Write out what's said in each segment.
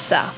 Cufsaa,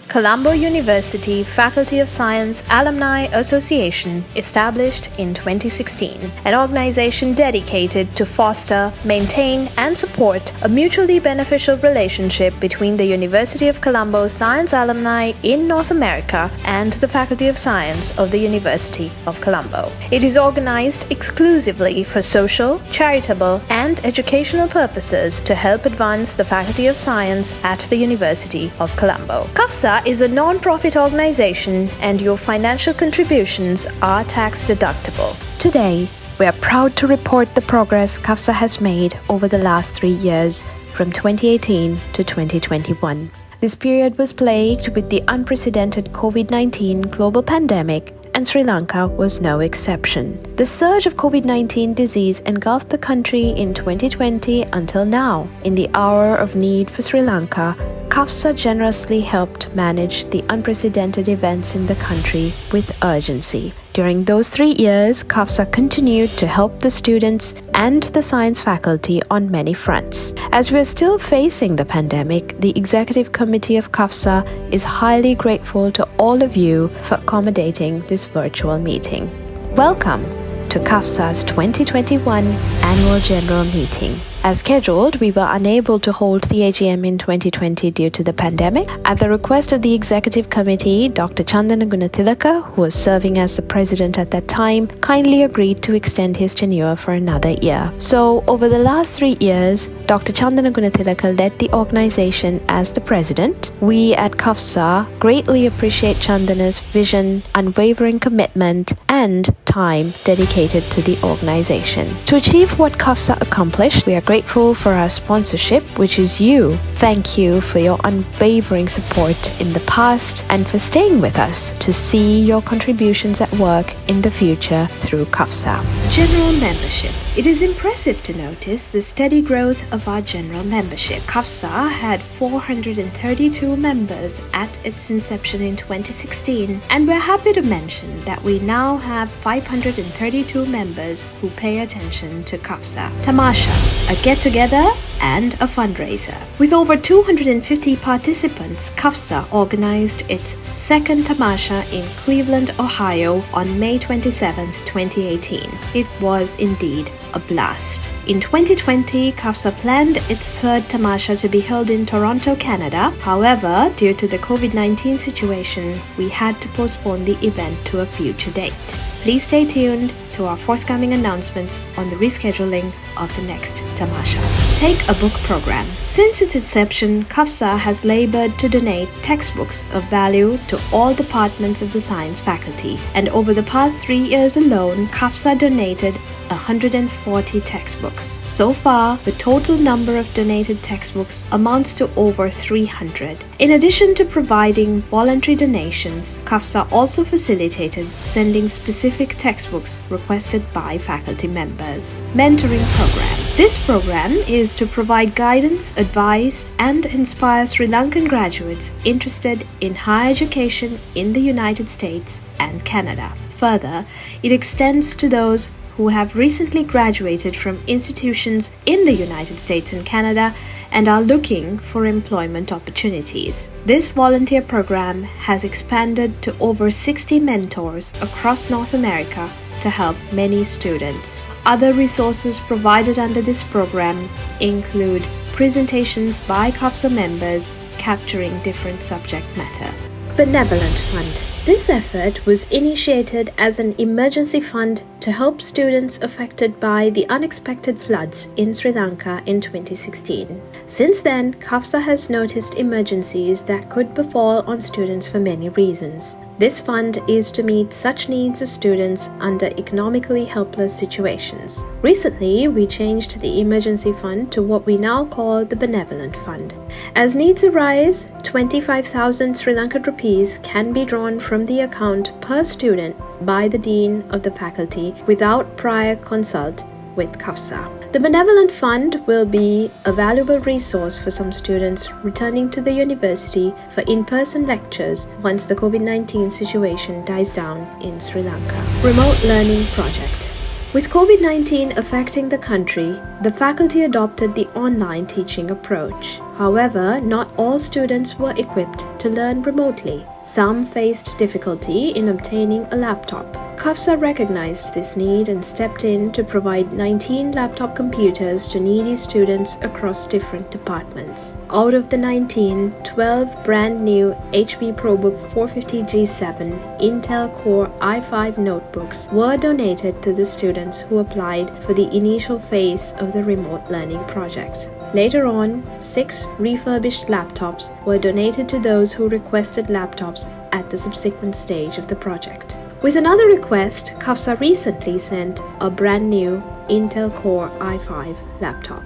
Colombo University Faculty of Science Alumni Association, established in 2016, an organization dedicated to foster, maintain, and support a mutually beneficial relationship between the University of Colombo science alumni in North America and the Faculty of Science of the University of Colombo. It is organized exclusively for social, charitable, and educational purposes to help advance the Faculty of Science at the University of Colombo. Cufsaa is a non-profit organization, and your financial contributions are tax deductible. Today, we are proud to report the progress Cufsaa has made over the last 3 years, from 2018 to 2021. This period was plagued with the unprecedented COVID-19 global pandemic, and Sri Lanka was no exception. The surge of COVID-19 disease engulfed the country in 2020 until now. In the hour of need for Sri Lanka, Cufsaa generously helped manage the unprecedented events in the country with urgency. During those 3 years, Cufsaa continued to help the students and the science faculty on many fronts. As we are still facing the pandemic, the Executive Committee of Cufsaa is highly grateful to all of you for accommodating this virtual meeting. Welcome to Cufsaa's 2021 Annual General Meeting. As scheduled, we were unable to hold the AGM in 2020 due to the pandemic. At the request of the Executive Committee, Dr. Chandana Gunathilaka, who was serving as the president at that time, kindly agreed to extend his tenure for another year. So, over the last 3 years, Dr. Chandana Gunathilaka led the organization as the president. We at Cufsaa greatly appreciate Chandana's vision, unwavering commitment, and time dedicated to the organization. To achieve what Cufsaa accomplished, we are grateful for our sponsorship, which is you. Thank you for your unwavering support in the past and for staying with us to see your contributions at work in the future through Cufsaa. General membership. It is impressive to notice the steady growth of our general membership. Cufsaa had 432 members at its inception in 2016, and we're happy to mention that we now have 532 members who pay attention to Cufsaa. Tamasha, a get-together and a fundraiser. With over 250 participants, Cufsaa organized its second Tamasha in Cleveland, Ohio on May 27, 2018. It was indeed a blast. In 2020, Cufsaa planned its third Tamasha to be held in Toronto, Canada. However, due to the COVID-19 situation, we had to postpone the event to a future date. Please stay tuned to our forthcoming announcements on the rescheduling of the next Tamasha. Take a book program. Since its inception, Cufsaa has labored to donate textbooks of value to all departments of the science faculty, and over the past 3 years alone, Cufsaa donated 140 textbooks. So far, the total number of donated textbooks amounts to over 300. In addition to providing voluntary donations, Cufsaa also facilitated sending specific textbooks requested by faculty members. Mentoring program. This program is to provide guidance, advice, and inspire Sri Lankan graduates interested in higher education in the United States and Canada. Further, it extends to those who have recently graduated from institutions in the United States and Canada and are looking for employment opportunities. This volunteer program has expanded to over 60 mentors across North America to help many students. Other resources provided under this program include presentations by Cufsaa members capturing different subject matter. Benevolent Fund. This effort was initiated as an emergency fund to help students affected by the unexpected floods in Sri Lanka in 2016. Since then, Cufsaa has noticed emergencies that could befall on students for many reasons. This fund is to meet such needs of students under economically helpless situations. Recently, we changed the emergency fund to what we now call the Benevolent Fund. As needs arise, 25,000 Sri Lankan rupees can be drawn from the account per student by the Dean of the Faculty without prior consult with Cufsaa. The Benevolent Fund will be a valuable resource for some students returning to the university for in-person lectures once the COVID-19 situation dies down in Sri Lanka. Remote Learning Project. With COVID-19 affecting the country, the faculty adopted the online teaching approach. However, not all students were equipped to learn remotely. Some faced difficulty in obtaining a laptop. Cufsaa recognized this need and stepped in to provide 19 laptop computers to needy students across different departments. Out of the 19, 12 brand new HP ProBook 450G7 Intel Core i5 notebooks were donated to the students who applied for the initial phase of the remote learning project. Later on, 6 refurbished laptops were donated to those who requested laptops at the subsequent stage of the project. With another request, Cufsaa recently sent a brand new Intel Core i5 laptop.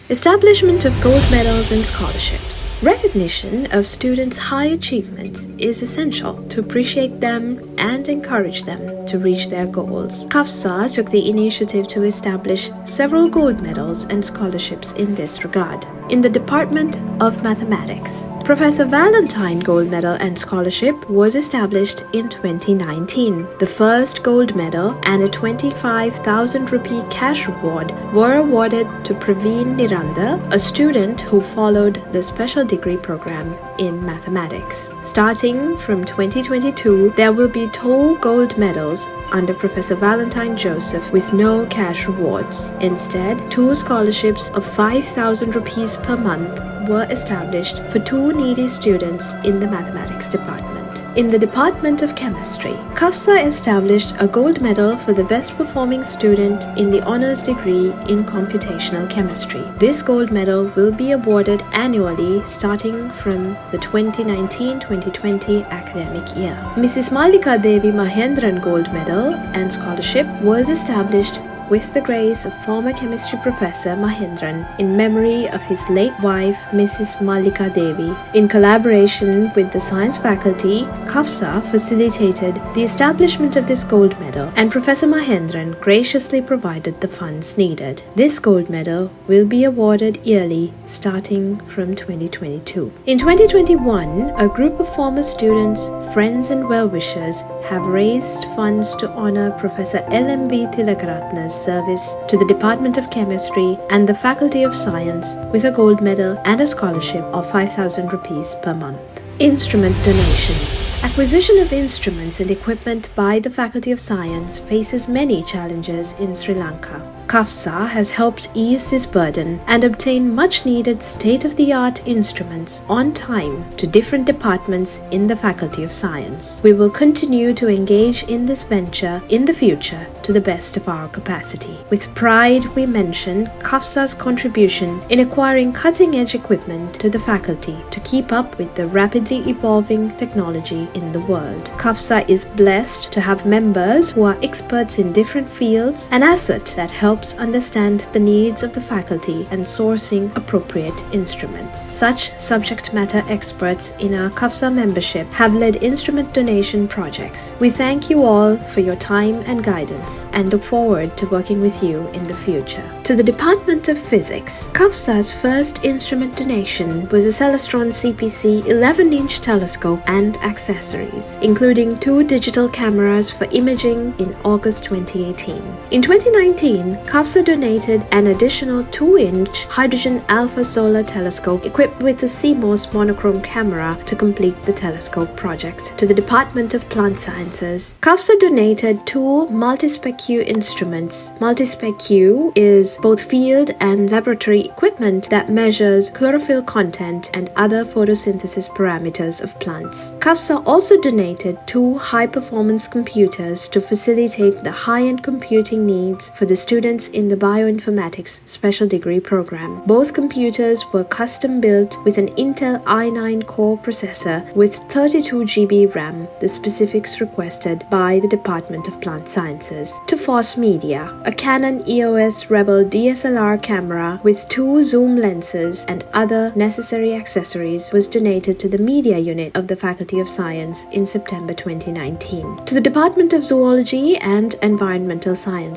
Establishment of gold medals and scholarships. Recognition of students' high achievements is essential to appreciate them and encourage them to reach their goals. Cufsaa took the initiative to establish several gold medals and scholarships in this regard. In the Department of Mathematics, Professor Valentine Gold Medal and Scholarship was established in 2019. The first gold medal and a 25,000 rupee cash reward were awarded to Praveen Niranda, a student who followed the special degree program in mathematics. Starting from 2022, there will be 2 gold medals under Professor Valentine Joseph with no cash rewards. Instead, 2 scholarships of 5,000 rupees per month were established for 2 needy students in the mathematics department. In the Department of Chemistry, Cufsaa established a gold medal for the best performing student in the honors degree in computational chemistry. This gold medal will be awarded annually starting from the 2019-2020 academic year. Mrs. Malika Devi Mahendran Gold Medal and Scholarship was established with the grace of former chemistry professor Mahendran in memory of his late wife Mrs. Malika Devi. In collaboration with the science faculty, Cufsaa facilitated the establishment of this gold medal and Professor Mahendran graciously provided the funds needed. This gold medal will be awarded yearly starting from 2022. In 2021, a group of former students, friends and well-wishers have raised funds to honor Professor L.M.V. Tilakaratne's service to the Department of Chemistry and the Faculty of Science with a gold medal and a scholarship of 5,000 rupees per month. Instrument donations. Acquisition of instruments and equipment by the Faculty of Science faces many challenges in Sri Lanka. Cufsaa has helped ease this burden and obtain much-needed state-of-the-art instruments on time to different departments in the Faculty of Science. We will continue to engage in this venture in the future to the best of our capacity. With pride, we mention Cufsaa's contribution in acquiring cutting-edge equipment to the faculty to keep up with the rapidly evolving technology in the world. Cufsaa is blessed to have members who are experts in different fields, an asset that helps understand the needs of the faculty and sourcing appropriate instruments. Such subject matter experts in our Cufsaa membership have led instrument donation projects. We thank you all for your time and guidance and look forward to working with you in the future. To the Department of Physics, Cufsaa's first instrument donation was a Celestron CPC 11-inch telescope and accessories, including 2 digital cameras for imaging in August 2018. In 2019, Cufsaa donated an additional 2-inch hydrogen alpha solar telescope equipped with a CMOS monochrome camera to complete the telescope project. To the Department of Plant Sciences, Cufsaa donated 2 multispec-Q instruments. Multispec-Q is both field and laboratory equipment that measures chlorophyll content and other photosynthesis parameters of plants. Cufsaa also donated 2 high-performance computers to facilitate the high-end computing needs for the students in the bioinformatics special degree program. Both computers were custom built with an Intel i9 core processor with 32 GB RAM, the specifics requested by the Department of Plant Sciences. To Force Media, a Canon EOS Rebel DSLR camera with 2 zoom lenses and other necessary accessories was donated to the media unit of the Faculty of Science in September 2019. To the Department of Zoology and Environmental Sciences,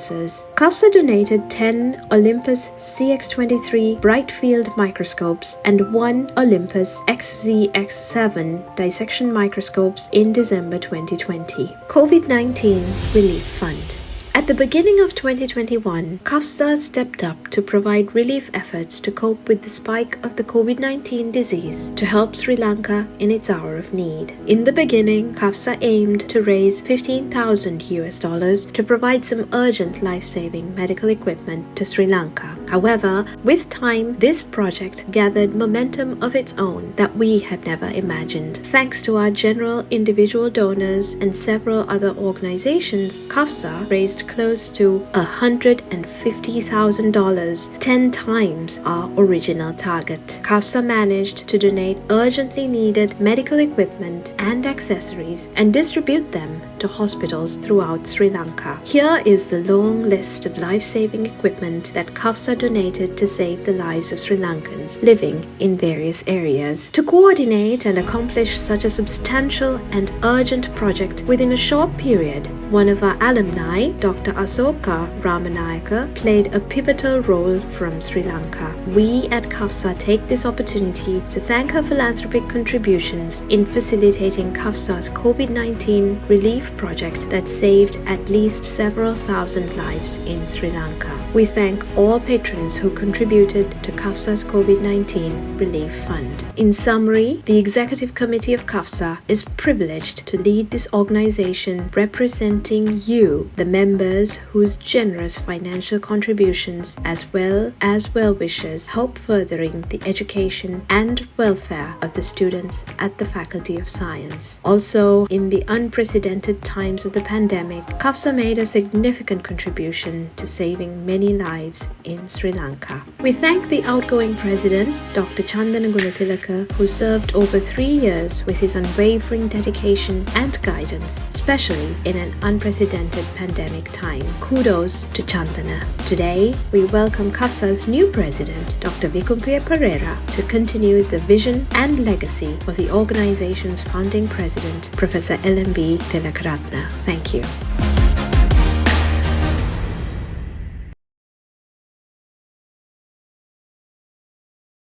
Cufsaa donated 10 Olympus CX23 bright field microscopes and 1 Olympus XZX7 dissection microscopes in December 2020. COVID-19 Relief Fund. At the beginning of 2021, Cufsaa stepped up to provide relief efforts to cope with the spike of the COVID-19 disease to help Sri Lanka in its hour of need. In the beginning, Cufsaa aimed to raise $15,000 to provide some urgent life-saving medical equipment to Sri Lanka. However, with time, this project gathered momentum of its own that we had never imagined. Thanks to our general individual donors and several other organizations, Cufsaa raised close to $150,000, 10 times our original target. Cufsaa managed to donate urgently needed medical equipment and accessories and distribute them to hospitals throughout Sri Lanka. Here is the long list of life-saving equipment that Cufsaa donated to save the lives of Sri Lankans living in various areas. To coordinate and accomplish such a substantial and urgent project within a short period, one of our alumni, Dr. Asoka Ramanayaka, played a pivotal role from Sri Lanka. We at Cufsaa take this opportunity to thank her philanthropic contributions in facilitating Cufsaa's COVID-19 relief project that saved at least several thousand lives in Sri Lanka. We thank all patrons who contributed to Cufsaa's COVID-19 Relief Fund. In summary, the Executive Committee of Cufsaa is privileged to lead this organization representing you, the members whose generous financial contributions as well as well-wishers help furthering the education and welfare of the students at the Faculty of Science. Also, in the unprecedented times of the pandemic, Cufsaa made a significant contribution to saving many lives in Sri Lanka. We thank the outgoing president, Dr. Chandana Gunathilaka, who served over 3 years with his unwavering dedication and guidance, especially in an unprecedented pandemic time. Kudos to Chandana. Today, we welcome Cufsaa's new president, Dr. Vikumpiya Pereira, to continue the vision and legacy of the organization's founding president, Professor LMB Tilakaratne. Thank you.